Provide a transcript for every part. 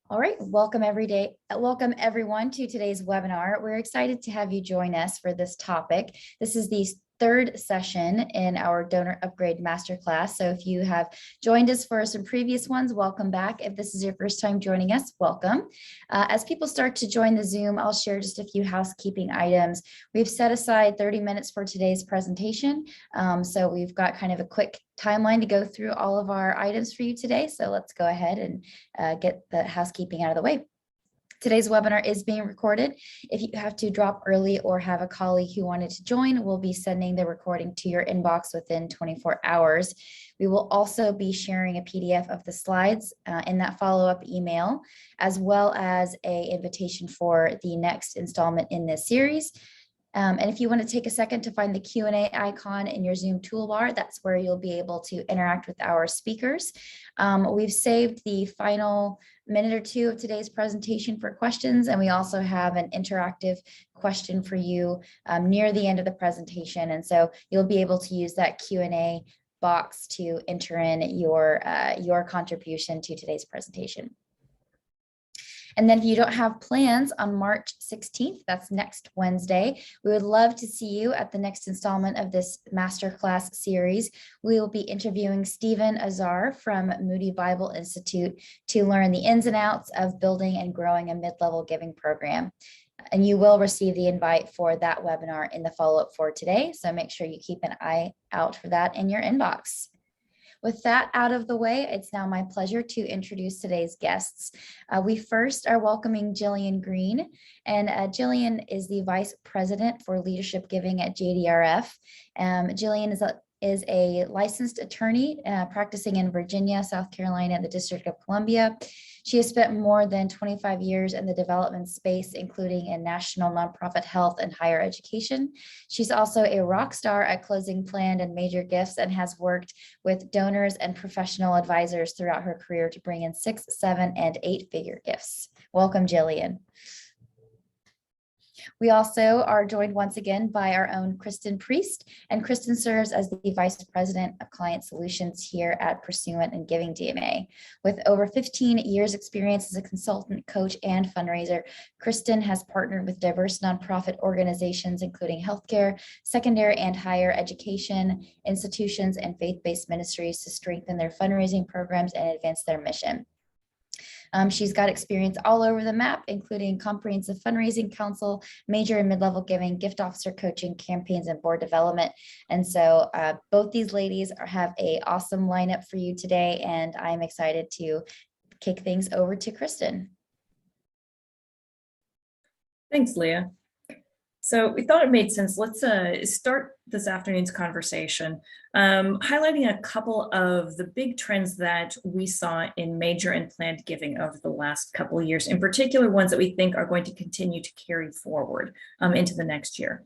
All right, welcome everyone to today's webinar. We're excited to have you join us for this topic. This is the third session in our Donor Upgrade Masterclass. So if you have joined us for some previous ones, welcome back. If this is your first time joining us, welcome. As people start to join the Zoom, I'll share just a few housekeeping items. We've set aside 30 minutes for today's presentation. So we've got kind of a quick timeline to go through all of our items for you today. So let's go ahead and get the housekeeping out of the way. Today's webinar is being recorded. If you have to drop early or have a colleague who wanted to join, we'll be sending the recording to your inbox within 24 hours. We will also be sharing a PDF of the slides in that follow-up email, as well as an invitation for the next installment in this series. And if you want to take a second to find the Q&A icon in your Zoom toolbar, that's where you'll be able to interact with our speakers. We've saved the final minute or two of today's presentation for questions, and we also have an interactive question for you near the end of the presentation. And so you'll be able to use that Q&A box to enter in your contribution to today's presentation. And then if you don't have plans on March 16th, that's next Wednesday, we would love to see you at the next installment of this Masterclass series. We will be interviewing Stephen Azar from Moody Bible Institute to learn the ins and outs of building and growing a mid-level giving program. And you will receive the invite for that webinar in the follow-up for today. So make sure you keep an eye out for that in your inbox. With that out of the way, it's now my pleasure to introduce today's guests. We first are welcoming Gillian Green, and Gillian is the Vice President for Leadership Giving at JDRF. Gillian is a licensed attorney practicing in Virginia, South Carolina, and the District of Columbia. She has spent more than 25 years in the development space, including in national nonprofit health and higher education. She's also a rock star at closing planned and major gifts and has worked with donors and professional advisors throughout her career to bring in 6, 7, and 8-figure gifts. Welcome, Gillian. We also are joined once again by our own Kristen Priest, and Kristen serves as the Vice President of Client Solutions here at Pursuant and GivingDNA. With over 15 years experience as a consultant, coach, and fundraiser, Kristen has partnered with diverse nonprofit organizations, including healthcare, secondary and higher education, institutions, and faith-based ministries to strengthen their fundraising programs and advance their mission. She's got experience all over the map, including comprehensive fundraising council, major and mid-level giving, gift officer coaching, campaigns, and board development. And so both these ladies have an awesome lineup for you today, and I'm excited to kick things over to Kristen. Thanks, Leah. So we thought it made sense. Let's start this afternoon's conversation highlighting a couple of the big trends that we saw in major and planned giving over the last couple of years, in particular ones that we think are going to continue to carry forward into the next year.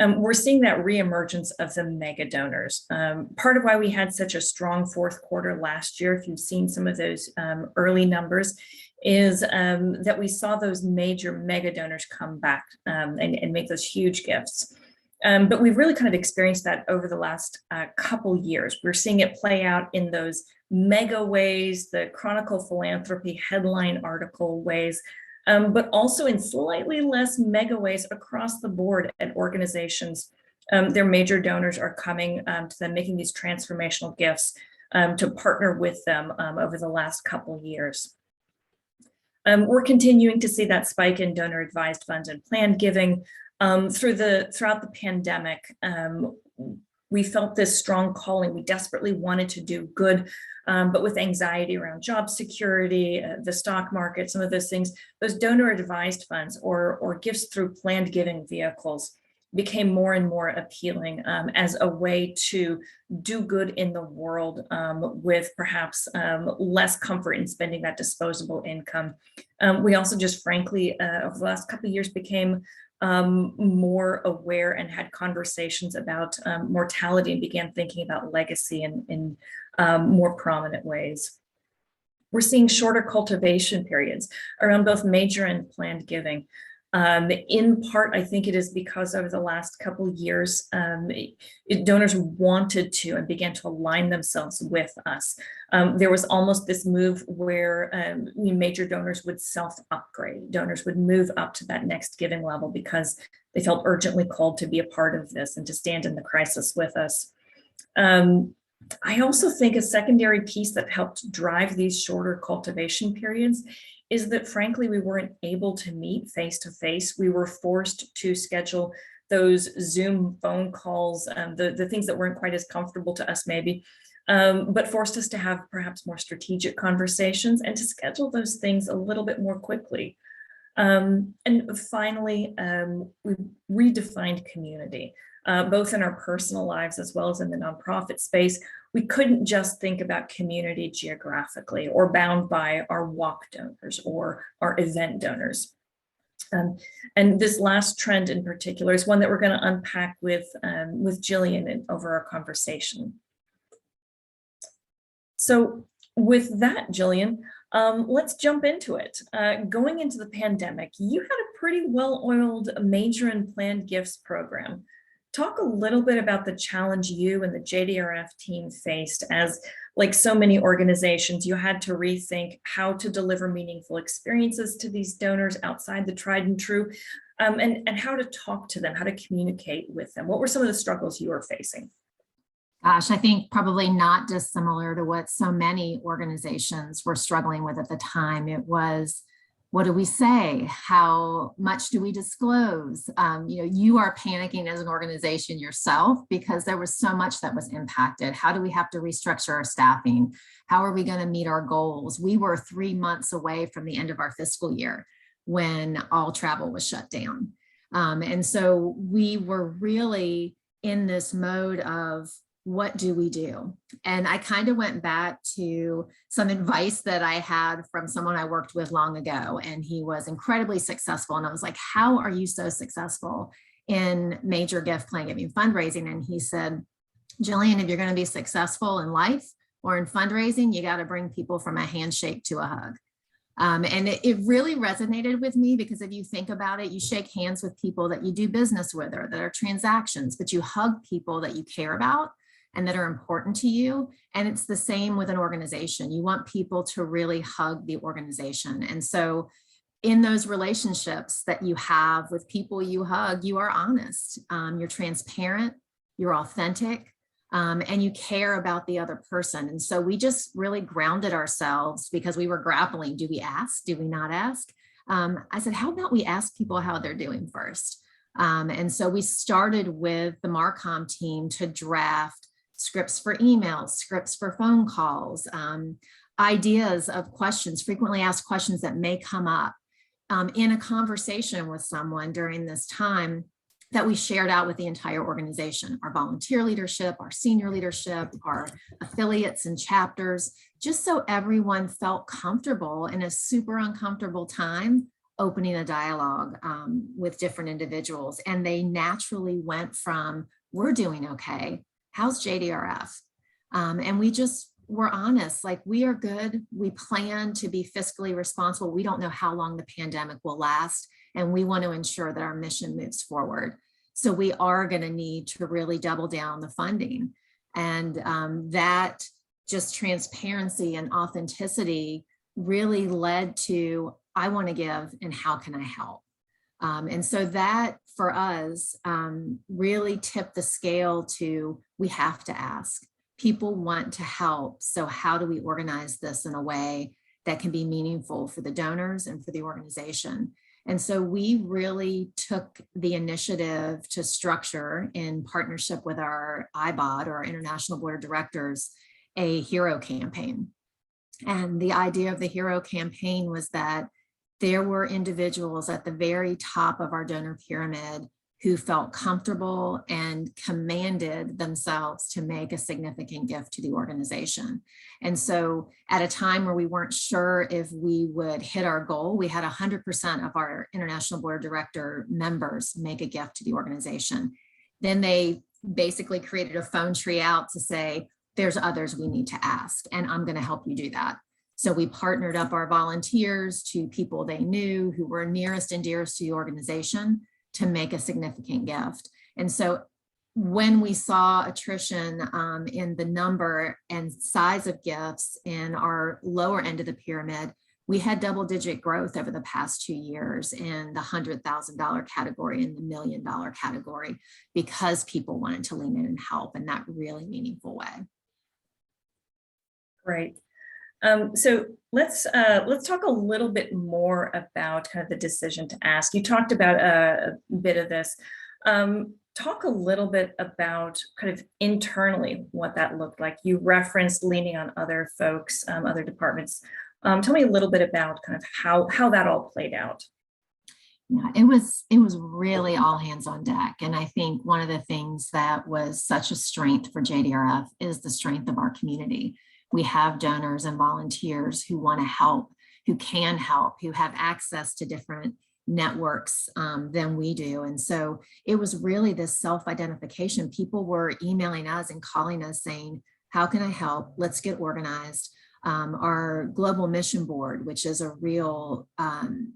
We're seeing that reemergence of the mega donors. Part of why we had such a strong fourth quarter last year, if you've seen some of those early numbers, is that we saw those major mega donors come back and make those huge gifts. But we've really kind of experienced that over the last couple years. We're seeing it play out in those mega ways, the Chronicle Philanthropy headline article ways, but also in slightly less mega ways across the board at organizations. Their major donors are coming to them, making these transformational gifts to partner with them over the last couple years. We're continuing to see that spike in donor advised funds and planned giving throughout the pandemic. We felt this strong calling. We desperately wanted to do good, but with anxiety around job security, the stock market, some of those things, those donor advised funds or gifts through planned giving vehicles became more and more appealing as a way to do good in the world with perhaps less comfort in spending that disposable income. We also just frankly, over the last couple of years became more aware and had conversations about mortality and began thinking about legacy in more prominent ways. We're seeing shorter cultivation periods around both major and planned giving. In part, I think it is because over the last couple of years, donors wanted to and began to align themselves with us. There was almost this move where major donors would self-upgrade. Donors would move up to that next giving level because they felt urgently called to be a part of this and to stand in the crisis with us. I also think a secondary piece that helped drive these shorter cultivation periods is that, frankly, we weren't able to meet face to face. We were forced to schedule those Zoom phone calls, the things that weren't quite as comfortable to us maybe, but forced us to have perhaps more strategic conversations and to schedule those things a little bit more quickly. And finally, we redefined community, both in our personal lives as well as in the nonprofit space. We couldn't just think about community geographically or bound by our walk donors or our event donors. And this last trend in particular is one that we're going to unpack with Gillian over our conversation. So with that, Gillian, let's jump into it. Going into the pandemic, you had a pretty well-oiled major and planned gifts program. Talk a little bit about the challenge you and the JDRF team faced as, like so many organizations, you had to rethink how to deliver meaningful experiences to these donors outside the tried and true, and how to talk to them, how to communicate with them. What were some of the struggles you were facing? Gosh, I think probably not dissimilar to what so many organizations were struggling with at the time. It was, what do we say? How much do we disclose? You are panicking as an organization yourself because there was so much that was impacted. How do we have to restructure our staffing? How are we going to meet our goals? We were 3 months away from the end of our fiscal year when all travel was shut down. And so we were really in this mode of, what do we do? And I kind of went back to some advice that I had from someone I worked with long ago, and he was incredibly successful. And I was like, how are you so successful in major gift plan giving fundraising? And he said, Gillian, if you're going to be successful in life or in fundraising, you got to bring people from a handshake to a hug. And it really resonated with me because if you think about it, you shake hands with people that you do business with or that are transactions, but you hug people that you care about and that are important to you. And it's the same with an organization. You want people to really hug the organization. And so in those relationships that you have with people you hug, you are honest, you're transparent, you're authentic, and you care about the other person. And so we just really grounded ourselves because we were grappling. Do we ask? Do we not ask? I said, how about we ask people how they're doing first? And so we started with the Marcom team to draft scripts for emails, scripts for phone calls, ideas of questions, frequently asked questions that may come up in a conversation with someone during this time that we shared out with the entire organization, our volunteer leadership, our senior leadership, our affiliates and chapters, just so everyone felt comfortable in a super uncomfortable time opening a dialogue with different individuals. And they naturally went from, we're doing okay, how's JDRF? And we just were honest, like we are good. We plan to be fiscally responsible. We don't know how long the pandemic will last, and we want to ensure that our mission moves forward. So we are going to need to really double down the funding. And that just transparency and authenticity really led to, I want to give and how can I help? And so that for us really tipped the scale to, we have to ask. People want to help. So how do we organize this in a way that can be meaningful for the donors and for the organization? And so we really took the initiative to structure, in partnership with our IBOD, or our International Board of Directors, a hero campaign. And the idea of the hero campaign was that there were individuals at the very top of our donor pyramid who felt comfortable and commanded themselves to make a significant gift to the organization. And so at a time where we weren't sure if we would hit our goal, we had 100% of our International Board of Director members make a gift to the organization. Then they basically created a phone tree out to say, there's others we need to ask, and I'm going to help you do that. So we partnered up our volunteers to people they knew who were nearest and dearest to the organization to make a significant gift. And so when we saw attrition in the number and size of gifts in our lower end of the pyramid, we had double-digit growth over the past 2 years in the $100,000 category and the $1 million category, because people wanted to lean in and help in that really meaningful way. Great. So let's talk a little bit more about kind of the decision to ask. You talked about a bit of this. Talk a little bit about kind of internally what that looked like. You referenced leaning on other folks, other departments. Tell me a little bit about kind of how that all played out. Yeah, it was really all hands on deck. And I think one of the things that was such a strength for JDRF is the strength of our community. We have donors and volunteers who want to help, who can help, who have access to different networks than we do. And so it was really this self-identification. People were emailing us and calling us saying, how can I help? Let's get organized. Our global mission board, which is a real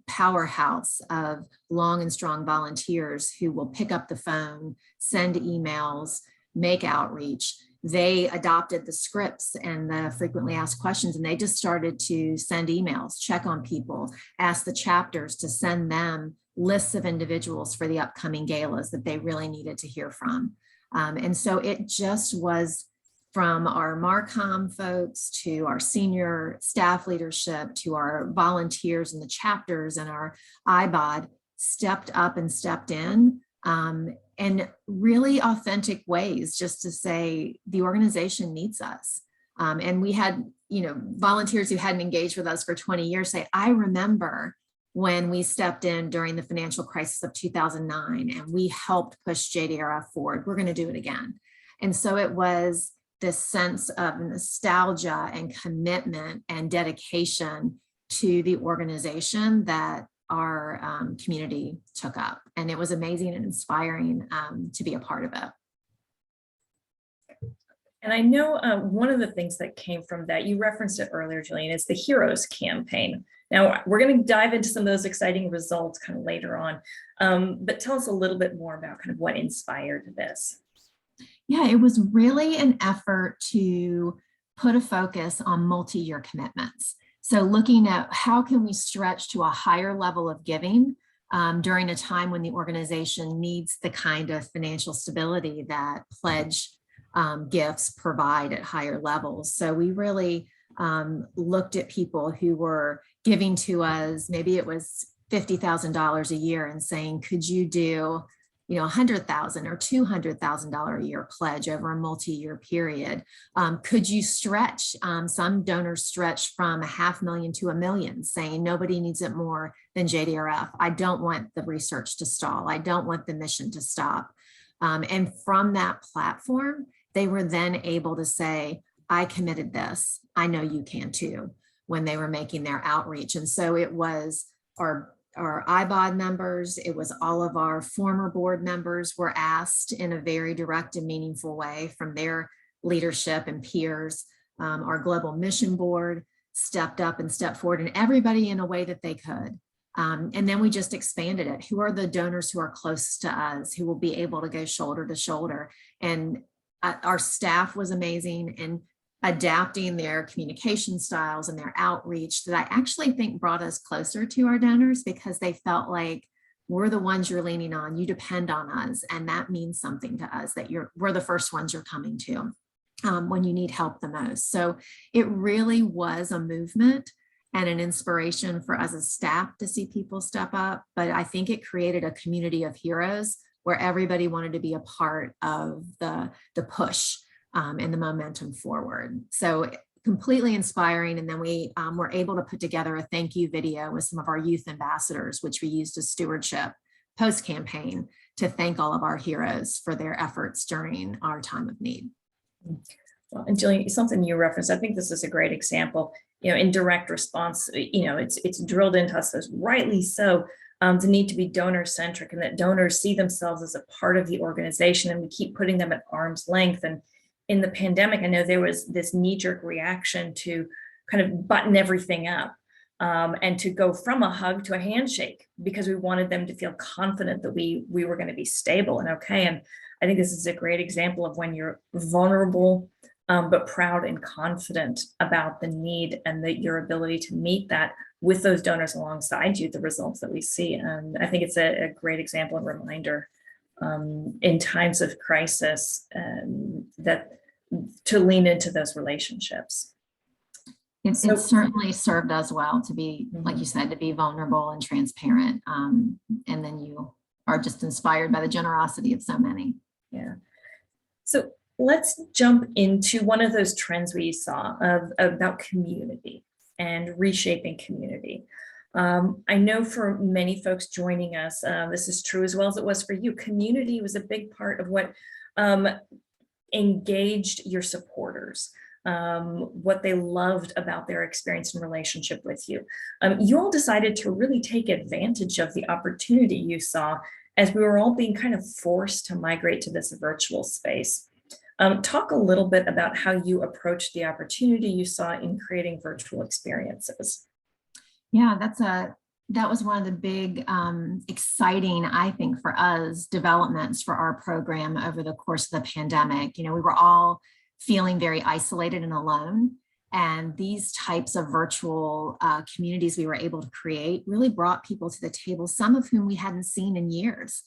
powerhouse of long and strong volunteers who will pick up the phone, send emails, make outreach. They adopted the scripts and the frequently asked questions, and they just started to send emails, check on people, ask the chapters to send them lists of individuals for the upcoming galas that they really needed to hear from. And so it just was, from our Marcom folks to our senior staff leadership to our volunteers in the chapters and our IBOD, stepped up and stepped in in really authentic ways, just to say the organization needs us. And we had, volunteers who hadn't engaged with us for 20 years say, I remember when we stepped in during the financial crisis of 2009 and we helped push JDRF forward. We're going to do it again. And so it was this sense of nostalgia and commitment and dedication to the organization that our community took up. And it was amazing and inspiring to be a part of it. And I know one of the things that came from that, you referenced it earlier, Gillian, is the Heroes campaign. Now, we're going to dive into some of those exciting results kind of later on, but tell us a little bit more about kind of what inspired this. Yeah, it was really an effort to put a focus on multi-year commitments. So looking at how can we stretch to a higher level of giving during a time when the organization needs the kind of financial stability that pledge gifts provide at higher levels. So we really looked at people who were giving to us, maybe it was $50,000 a year, and saying, could you do $100,000 or $200,000 a year pledge over a multi-year period? Could you stretch? Some donors stretch from $500,000 to $1 million, saying nobody needs it more than JDRF. I don't want the research to stall. I don't want the mission to stop. And from that platform, they were then able to say, I committed this. I know you can too, when they were making their outreach. And so it was our IBOD members, it was all of our former board members were asked in a very direct and meaningful way from their leadership and peers. Our global mission board stepped up and stepped forward, and everybody in a way that they could. And then we just expanded it. Who are the donors who are close to us, who will be able to go shoulder to shoulder? And our staff was amazing in adapting their communication styles and their outreach that I actually think brought us closer to our donors, because they felt like we're the ones you're leaning on, you depend on us, and that means something to us, that we're the first ones you're coming to when you need help the most. So it really was a movement and an inspiration for us as staff to see people step up, but I think it created a community of heroes where everybody wanted to be a part of the push and the momentum forward. So completely inspiring. And then we were able to put together a thank you video with some of our youth ambassadors, which we used as stewardship post-campaign to thank all of our heroes for their efforts during our time of need. Well, and Gillian, something you referenced, I think this is a great example, in direct response, it's drilled into us, as rightly so, the need to be donor centric, and that donors see themselves as a part of the organization, and we keep putting them at arm's length. And in the pandemic, I know there was this knee-jerk reaction to kind of button everything up. And to go from a hug to a handshake, because we wanted them to feel confident that we were going to be stable and okay. And I think this is a great example of when you're vulnerable, but proud and confident about the need and your ability to meet that with those donors alongside you, the results that we see. And I think it's a great example and reminder in times of crisis that to lean into those relationships. It certainly served us well to be, like you said, to be vulnerable and transparent. And then you are just inspired by the generosity of so many. Yeah. So let's jump into one of those trends we saw about community and reshaping community. I know for many folks joining us, this is true as well as it was for you. Community was a big part of what engaged your supporters. What they loved about their experience and relationship with you. You all decided to really take advantage of the opportunity you saw as we were all being kind of forced to migrate to this virtual space. Talk a little bit about how you approached the opportunity you saw in creating virtual experiences. Yeah, that was one of the big, exciting, I think, for us, developments for our program over the course of the pandemic. You know, we were all feeling very isolated and alone. And these types of virtual communities we were able to create really brought people to the table, some of whom we hadn't seen in years,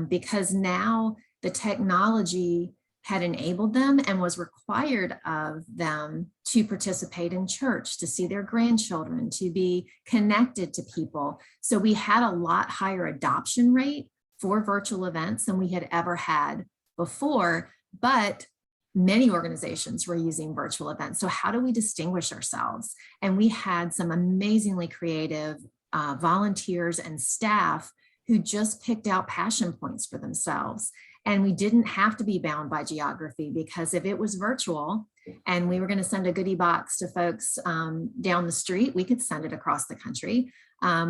because now the technology had enabled them and was required of them to participate in church, to see their grandchildren, to be connected to people. So we had a lot higher adoption rate for virtual events than we had ever had before, but many organizations were using virtual events. So how do we distinguish ourselves? And we had some amazingly creative volunteers and staff who just picked out passion points for themselves. And we didn't have to be bound by geography, because if it was virtual and we were going to send a goodie box to folks down the street, we could send it across the country.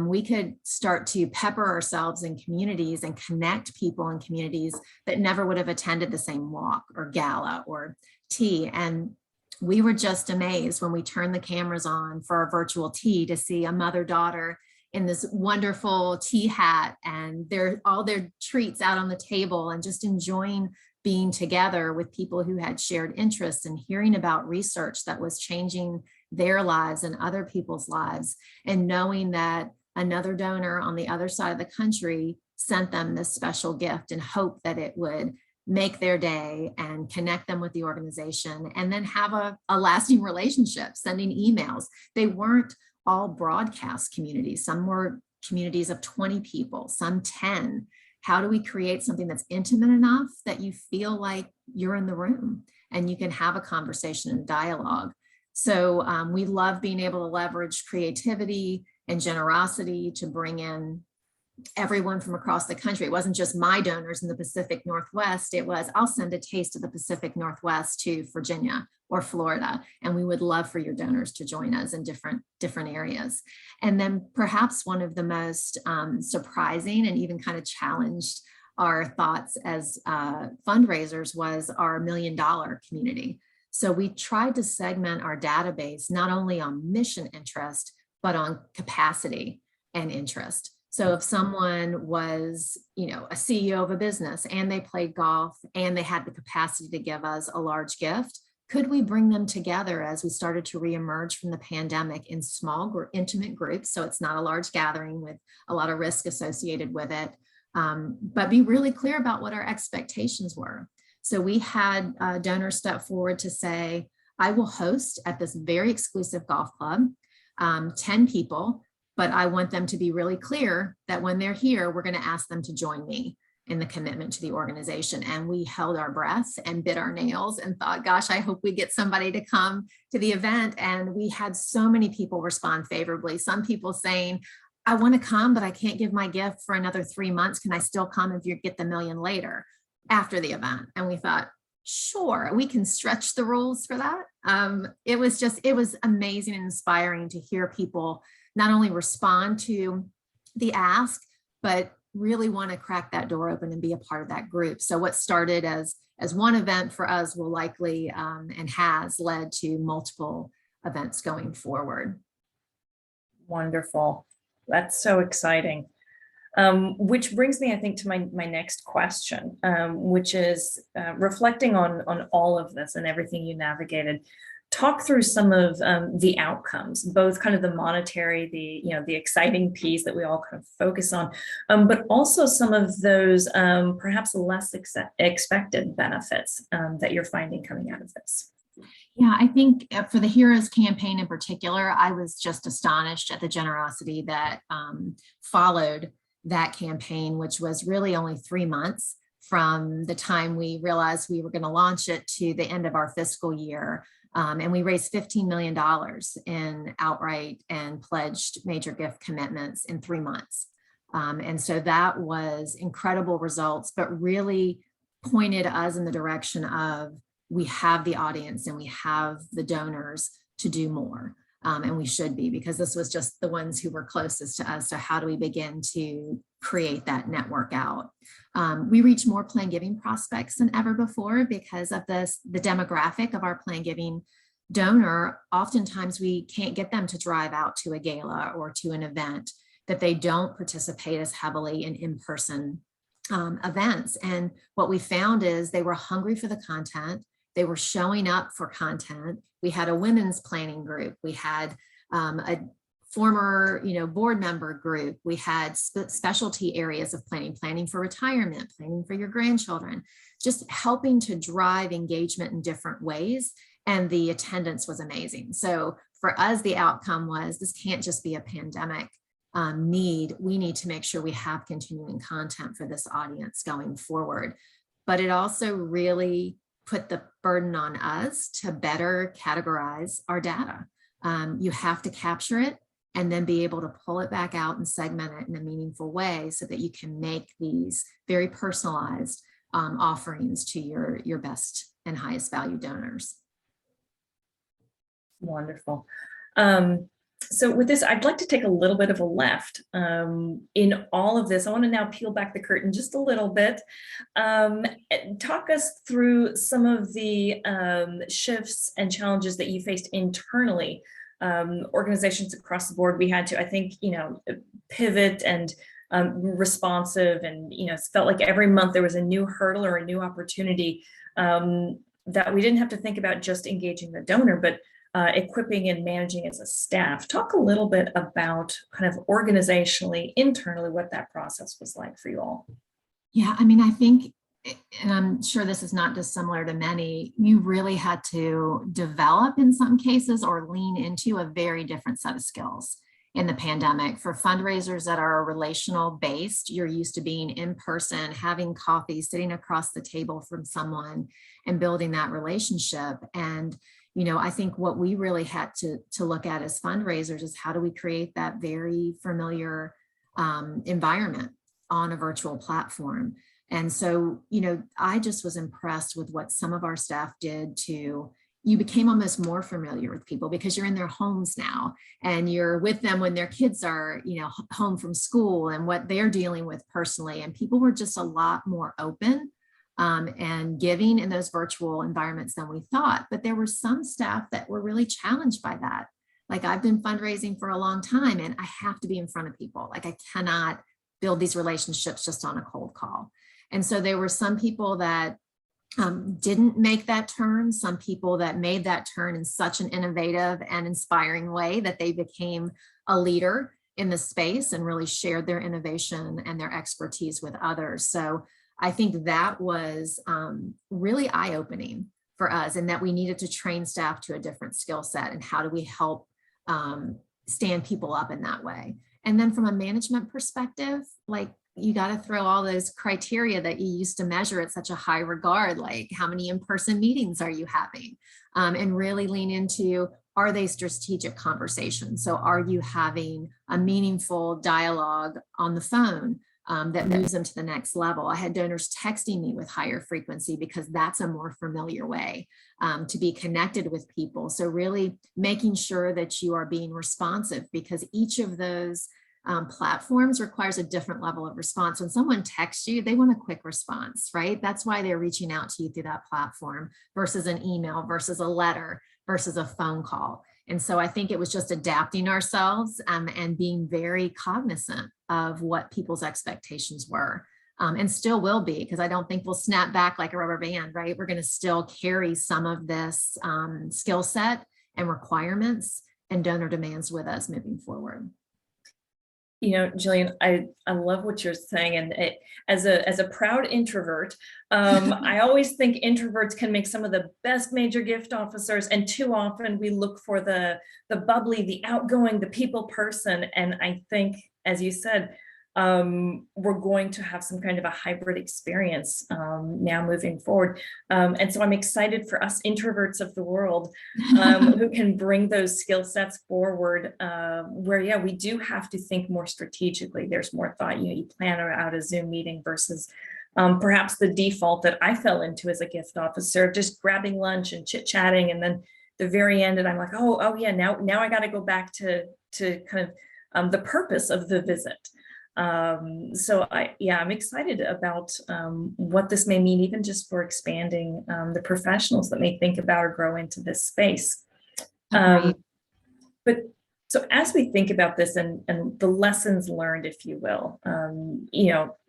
We could start to pepper ourselves in communities and connect people in communities that never would have attended the same walk or gala or tea. And we were just amazed when we turned the cameras on for our virtual tea to see a mother-daughter in this wonderful tea hat and all their treats out on the table and just enjoying being together with people who had shared interests and hearing about research that was changing their lives and other people's lives, and knowing that another donor on the other side of the country sent them this special gift and hoped that it would make their day and connect them with the organization, and then have a lasting relationship, sending emails. They weren't all broadcast communities. Some were communities of 20 people, some 10. How do we create something that's intimate enough that you feel like you're in the room and you can have a conversation and dialogue? So we love being able to leverage creativity and generosity to bring in everyone from across the country. It wasn't just my donors in the Pacific Northwest. It was, I'll send a taste of the Pacific Northwest to Virginia or Florida, and we would love for your donors to join us in different areas. And then perhaps one of the most surprising and even kind of challenged our thoughts as fundraisers was our $1 million community. So we tried to segment our database not only on mission interest, but on capacity and interest. So if someone was, a CEO of a business and they played golf and they had the capacity to give us a large gift, could we bring them together as we started to reemerge from the pandemic in small, intimate groups? So it's not a large gathering with a lot of risk associated with it, but be really clear about what our expectations were. So we had donors step forward to say, I will host at this very exclusive golf club, 10 people, but I want them to be really clear that when they're here, we're going to ask them to join me in the commitment to the organization. And we held our breaths and bit our nails and thought, gosh, I hope we get somebody to come to the event. And we had so many people respond favorably. Some people saying, I want to come, but I can't give my gift for another 3 months. Can I still come if you get the $1 million later after the event? And we thought, sure, we can stretch the rules for that. It was amazing and inspiring to hear people not only respond to the ask, but really want to crack that door open and be a part of that group. So what started as one event for us will likely and has led to multiple events going forward. Wonderful. That's so exciting. Which brings me, I think, to my next question, which is reflecting on all of this and everything you navigated. Talk through some of the outcomes, both kind of the monetary, the exciting piece that we all kind of focus on, but also some of those perhaps less expected benefits that you're finding coming out of this. Yeah, I think for the Heroes campaign in particular, I was just astonished at the generosity that followed that campaign, which was really only 3 months from the time we realized we were going to launch it to the end of our fiscal year. And we raised $15 million in outright and pledged major gift commitments in 3 months. And so that was incredible results, but really pointed us in the direction of we have the audience and we have the donors to do more. And we should be, because this was just the ones who were closest to us. So how do we begin to create that network out? We reach more Plan Giving prospects than ever before because of the demographic of our Plan Giving donor. Oftentimes we can't get them to drive out to a gala or to an event, that they don't participate as heavily in in-person events. And what we found is they were hungry for the content. They were showing up for content. We had a women's planning group. We had a former, board member group. We had specialty areas of planning for retirement, planning for your grandchildren, just helping to drive engagement in different ways. And the attendance was amazing. So for us, the outcome was this can't just be a pandemic need. We need to make sure we have continuing content for this audience going forward. But it also really put the burden on us to better categorize our data. You have to capture it and then be able to pull it back out and segment it in a meaningful way so that you can make these very personalized offerings to your best and highest value donors. Wonderful. So with this, I'd like to take a little bit of a left in all of this. I want to now peel back the curtain just a little bit. Talk us through some of the shifts and challenges that you faced internally. Organizations across the board, we had to, I think, pivot and responsive, and it felt like every month there was a new hurdle or a new opportunity that we didn't have to think about just engaging the donor, but equipping and managing as a staff. Talk a little bit about kind of organizationally, internally, what that process was like for you all. Yeah, I mean, I think, and I'm sure this is not dissimilar to many, you really had to develop in some cases or lean into a very different set of skills in the pandemic. For fundraisers that are relational based, you're used to being in person, having coffee, sitting across the table from someone and building that relationship. And I think what we really had to look at as fundraisers is how do we create that very familiar environment on a virtual platform. And so, I just was impressed with what some of our staff did you became almost more familiar with people because you're in their homes now and you're with them when their kids are, home from school and what they're dealing with personally. And people were just a lot more open and giving in those virtual environments than we thought. But there were some staff that were really challenged by that. Like, I've been fundraising for a long time and I have to be in front of people. Like, I cannot build these relationships just on a cold call. And so there were some people that didn't make that turn, some people that made that turn in such an innovative and inspiring way that they became a leader in the space and really shared their innovation and their expertise with others. So I think that was really eye-opening for us, and that we needed to train staff to a different skill set and how do we help stand people up in that way. And then from a management perspective, like, you got to throw all those criteria that you used to measure at such a high regard, like how many in-person meetings are you having, and really lean into, are they strategic conversations? So are you having a meaningful dialogue on the phone that moves them to the next level? I had donors texting me with higher frequency because that's a more familiar way to be connected with people. So really making sure that you are being responsive, because each of those platforms requires a different level of response. When someone texts you, they want a quick response, right? That's why they're reaching out to you through that platform versus an email, versus a letter, versus a phone call. And so I think it was just adapting ourselves and being very cognizant of what people's expectations were, and still will be, because I don't think we'll snap back like a rubber band, right? We're going to still carry some of this skill set and requirements and donor demands with us moving forward. You know, Gillian, I love what you're saying. And as a proud introvert, I always think introverts can make some of the best major gift officers. And too often we look for the bubbly, the outgoing, the people person. And I think, as you said, we're going to have some kind of a hybrid experience now moving forward. And so I'm excited for us introverts of the world who can bring those skill sets forward where, yeah, we do have to think more strategically. There's more thought, you plan out a Zoom meeting versus perhaps the default that I fell into as a gift officer, just grabbing lunch and chit chatting. And then the very end, and I'm like, oh yeah, now I got to go back to kind of the purpose of the visit. So I'm excited about what this may mean, even just for expanding the professionals that may think about or grow into this space. But so as we think about this and the lessons learned, if you will,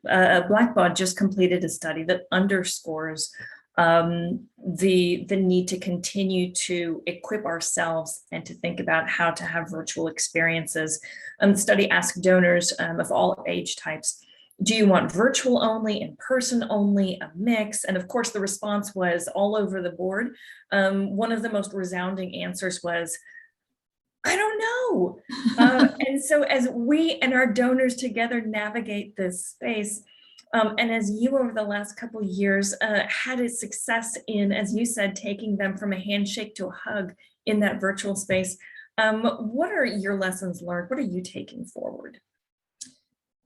Blackbaud just completed a study that underscores the need to continue to equip ourselves and to think about how to have virtual experiences. The study asked donors of all age types, do you want virtual only, in person only, a mix? And of course, the response was all over the board. One of the most resounding answers was, I don't know. And so as we and our donors together navigate this space, and as you over the last couple of years had a success in, as you said, taking them from a handshake to a hug in that virtual space, what are your lessons learned? What are you taking forward?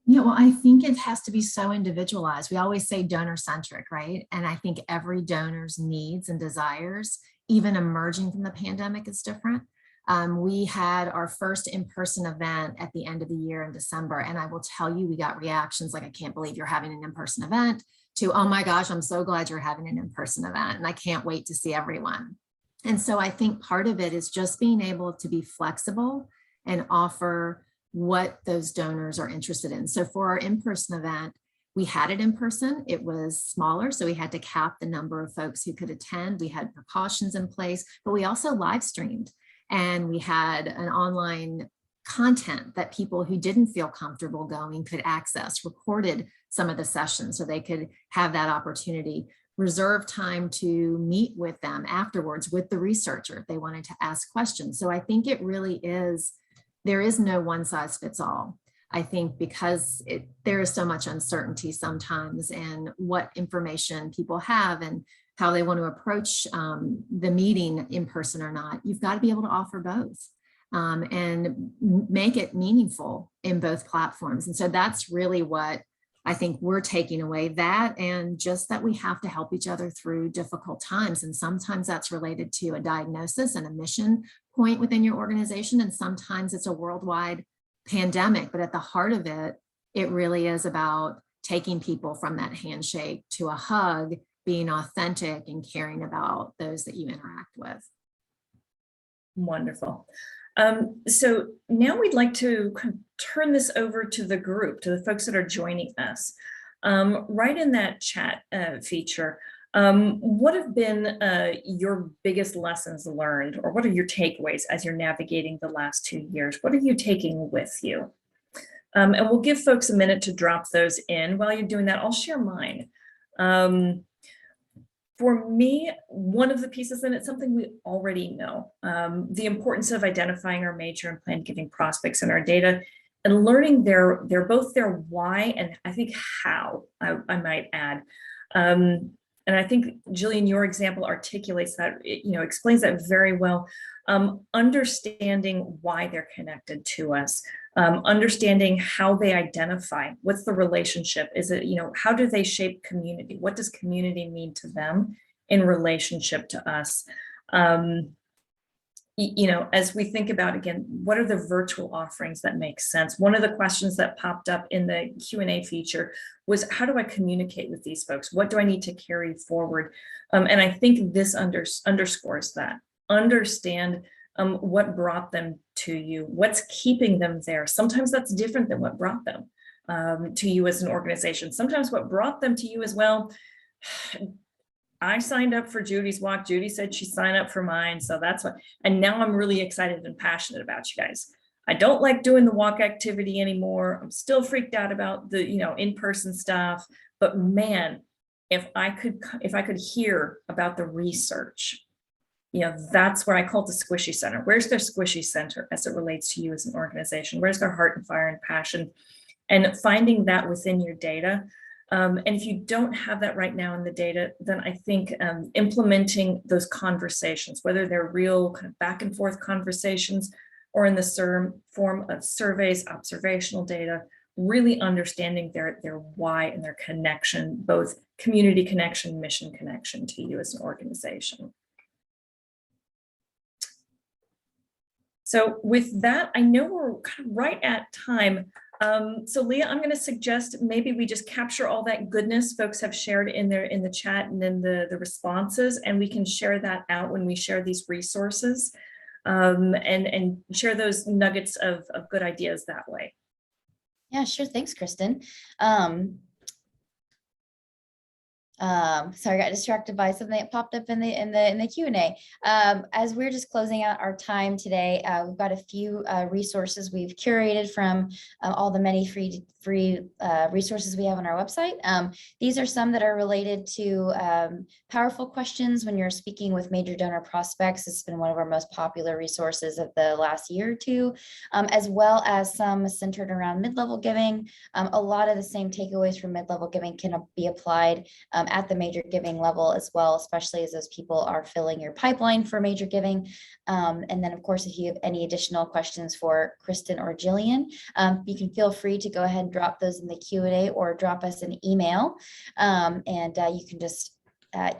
Yeah, well, I think it has to be so individualized. We always say donor-centric, right? And I think every donor's needs and desires, even emerging from the pandemic, is different. We had our first in-person event at the end of the year in December. And I will tell you, we got reactions like, I can't believe you're having an in-person event, to, oh my gosh, I'm so glad you're having an in-person event. And I can't wait to see everyone. And so I think part of it is just being able to be flexible and offer what those donors are interested in. So for our in-person event, we had it in person. It was smaller, so we had to cap the number of folks who could attend. We had precautions in place, but we also live streamed. And we had an online content that people who didn't feel comfortable going could access, recorded some of the sessions so they could have that opportunity, reserve time to meet with them afterwards with the researcher if they wanted to ask questions. So I think it really is, there is no one size fits all. I think because there is so much uncertainty sometimes in what information people have and how they want to approach the meeting in person or not, you've got to be able to offer both and make it meaningful in both platforms. And so that's really what I think we're taking away, that and just that we have to help each other through difficult times. And sometimes that's related to a diagnosis and a mission point within your organization. And sometimes it's a worldwide pandemic, but at the heart of it, it really is about taking people from that handshake to a hug, being authentic and caring about those that you interact with. Wonderful. So now we'd like to kind of turn this over to the group, to the folks that are joining us. Right in that chat feature, what have been your biggest lessons learned, or what are your takeaways as you're navigating the last 2 years? What are you taking with you? And we'll give folks a minute to drop those in. While you're doing that, I'll share mine. For me, one of the pieces, and it's something we already know, the importance of identifying our major and planned giving prospects in our data and learning both their why and I think how, I might add. And I think, Gillian, your example articulates that, explains that very well. Understanding why they're connected to us, understanding how they identify, what's the relationship? Is it, how do they shape community? What does community mean to them in relationship to us? As we think about, again, what are the virtual offerings that make sense? One of the questions that popped up in the Q&A feature was, how do I communicate with these folks? What do I need to carry forward? And I think this underscores that. Understand what brought them to you, what's keeping them there. Sometimes that's different than what brought them to you as an organization. Sometimes what brought them to you as well, I signed up for Judy's walk. Judy said she signed up for mine. So that's what, and now I'm really excited and passionate about you guys. I don't like doing the walk activity anymore. I'm still freaked out about the, in-person stuff, but man, if I could hear about the research, that's where I call it the squishy center. Where's their squishy center as it relates to you as an organization? Where's their heart and fire and passion? And finding that within your data. And if you don't have that right now in the data, then I think implementing those conversations, whether they're real kind of back and forth conversations or in the form of surveys, observational data, really understanding their why and their connection, both community connection, mission connection to you as an organization. So with that, I know we're kind of right at time. So Leah, I'm going to suggest maybe we just capture all that goodness folks have shared in the chat and in the responses, and we can share that out when we share these resources and share those nuggets of good ideas that way. Yeah, sure. Thanks, Kristen. Sorry, I got distracted by something that popped up in the Q&A. As we're just closing out our time today, we've got a few resources we've curated from all the many free resources we have on our website. These are some that are related to powerful questions when you're speaking with major donor prospects. It's been one of our most popular resources of the last year or two, as well as some centered around mid-level giving. A lot of the same takeaways from mid-level giving can be applied at the major giving level as well, especially as those people are filling your pipeline for major giving. And then, of course, if you have any additional questions for Kristen or Gillian, you can feel free to go ahead and drop those in the Q&A or drop us an email. And you can just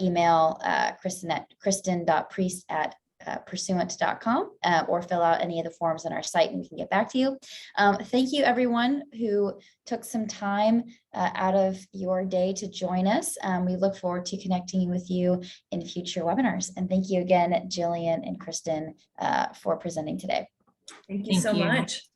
email Kristen at kristen.priest@pursuant.com or fill out any of the forms on our site and we can get back to you. Thank you everyone who took some time out of your day to join us. We look forward to connecting with you in future webinars. And thank you again, Gillian and Kristen, for presenting today. Thank you so much.